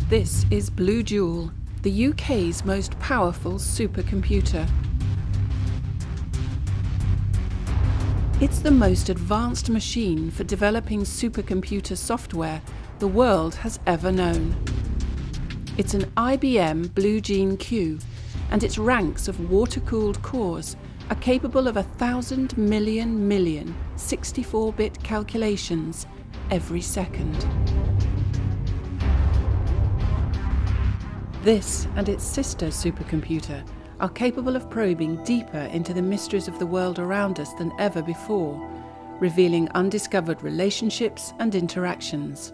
This is Blue Jewel, the UK's most powerful supercomputer. It's the most advanced machine for developing supercomputer software the world has ever known. It's an IBM Blue Gene Q, and its ranks of water-cooled cores are capable of 1,000 million 64-bit calculations every second. This and its sister supercomputer are capable of probing deeper into the mysteries of the world around us than ever before, revealing undiscovered relationships and interactions.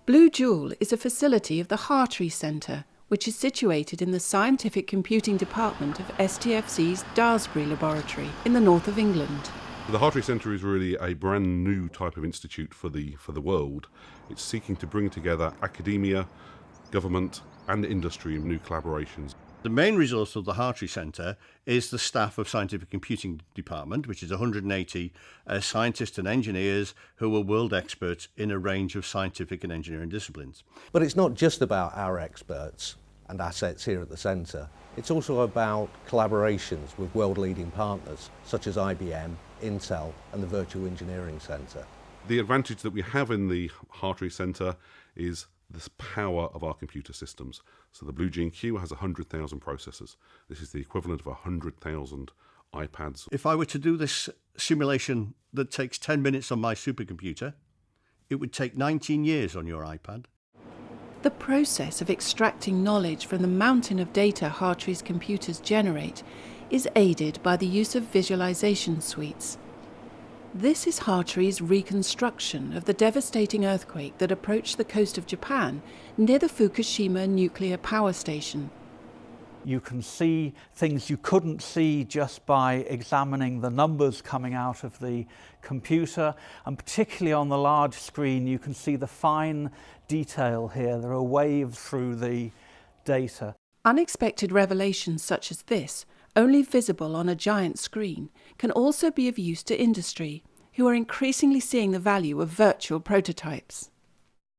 Blue Jewel is a facility of the Hartree Centre, which is situated in the Scientific Computing Department of STFC's Daresbury laboratory in the north of England. The Hartree Centre is really a brand new type of institute for the world. It's seeking to bring together academia, government and industry in new collaborations. The main resource of the Hartree Centre is the staff of Scientific Computing Department, which is 180 scientists and engineers who are world experts in a range of scientific and engineering disciplines. But it's not just about our experts and assets here at the centre. It's also about collaborations with world-leading partners such as IBM, Intel and the Virtual Engineering Centre. The advantage that we have in the Hartree Centre is this power of our computer systems. So the Blue Gene Q has 100,000 processors. This is the equivalent of 100,000 iPads. If I were to do this simulation that takes 10 minutes on my supercomputer, it would take 19 years on your iPad. The process of extracting knowledge from the mountain of data Hartree's computers generate is aided by the use of visualization suites. This is Hartree's reconstruction of the devastating earthquake that approached the coast of Japan near the Fukushima nuclear power station. You can see things you couldn't see just by examining the numbers coming out of the computer, and particularly on the large screen you can see the fine detail here. There are waves through the data. Unexpected revelations such as this, only visible on a giant screen, can also be of use to industry, who are increasingly seeing the value of virtual prototypes.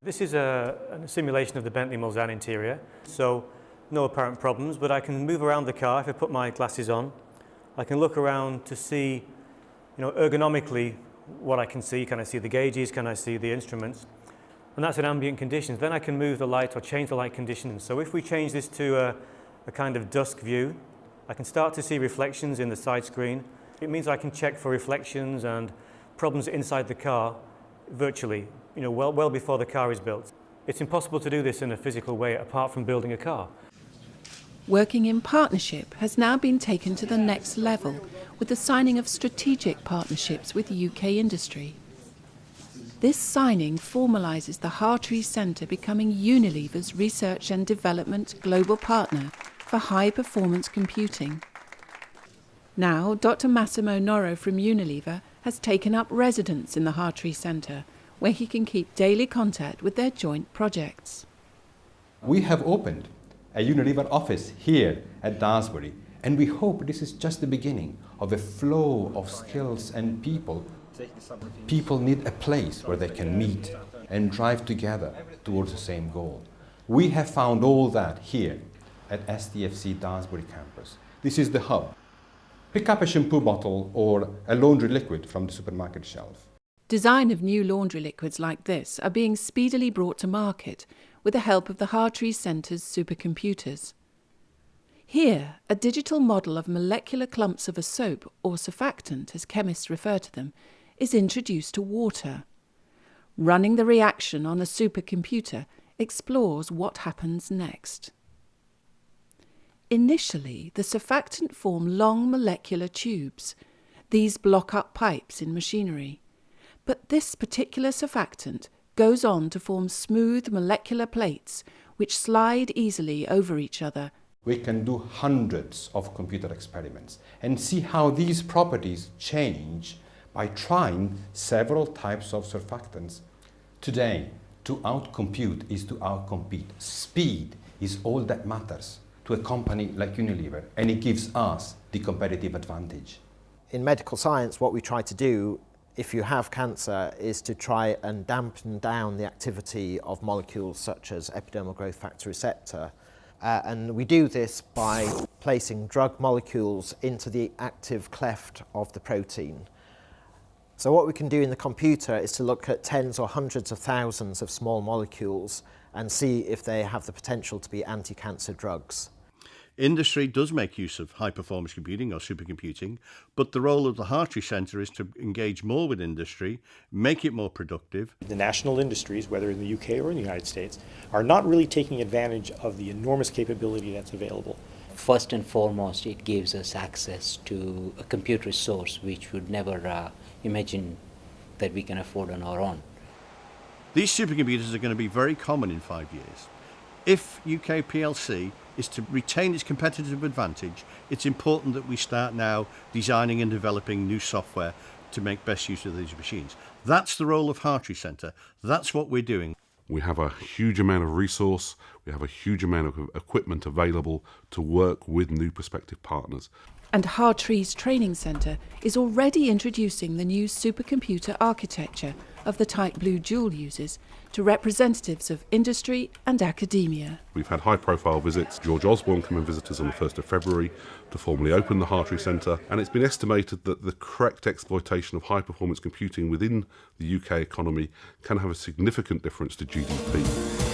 This is a simulation of the Bentley Mulsanne interior, so no apparent problems, but I can move around the car if I put my glasses on. I can look around to see, ergonomically what I can see. Can I see the gauges? Can I see the instruments? And that's in ambient conditions. Then I can move the light or change the light conditions. So if we change this to a kind of dusk view, I can start to see reflections in the side screen. It means I can check for reflections and problems inside the car virtually, well before the car is built. It's impossible to do this in a physical way apart from building a car. Working in partnership has now been taken to the next level with the signing of strategic partnerships with UK industry. This signing formalises the Hartree Centre becoming Unilever's research and development global partner for high-performance computing. Now, Dr. Massimo Norro from Unilever has taken up residence in the Hartree Centre, where he can keep daily contact with their joint projects. We have opened a Unilever office here at Daresbury, and we hope this is just the beginning of a flow of skills and people. People need a place where they can meet and drive together towards the same goal. We have found all that here at STFC Daresbury campus. This is the hub. Pick up a shampoo bottle or a laundry liquid from the supermarket shelf. Design of new laundry liquids like this are being speedily brought to market with the help of the Hartree Centre's supercomputers. Here, a digital model of molecular clumps of a soap, or surfactant as chemists refer to them, is introduced to water. Running the reaction on a supercomputer explores what happens next. Initially, the surfactant form long molecular tubes. These block up pipes in machinery. But this particular surfactant goes on to form smooth molecular plates which slide easily over each other. We can do hundreds of computer experiments and see how these properties change by trying several types of surfactants. Today, to outcompute is to outcompete. Speed is all that matters to a company like Unilever, and it gives us the competitive advantage. In medical science, what we try to do if you have cancer is to try and dampen down the activity of molecules such as epidermal growth factor receptor. And we do this by placing drug molecules into the active cleft of the protein. So what we can do in the computer is to look at tens or hundreds of thousands of small molecules and see if they have the potential to be anti-cancer drugs. Industry does make use of high-performance computing or supercomputing, but the role of the Hartree Centre is to engage more with industry, make it more productive. The national industries, whether in the UK or in the United States, are not really taking advantage of the enormous capability that's available. First and foremost, it gives us access to a computer resource which would never imagine that we can afford on our own. These supercomputers are going to be very common in 5 years. If UK PLC is to retain its competitive advantage, it's important that we start now designing and developing new software to make best use of these machines. That's the role of Hartree Centre. That's what we're doing. We have a huge amount of resource, we have a huge amount of equipment available to work with new prospective partners. And Hartree's training centre is already introducing the new supercomputer architecture of the type Blue Jewel uses to representatives of industry and academia. We've had high-profile visits. George Osborne came and visited us on the 1st of February to formally open the Hartree Centre, and it's been estimated that the correct exploitation of high-performance computing within the UK economy can have a significant difference to GDP.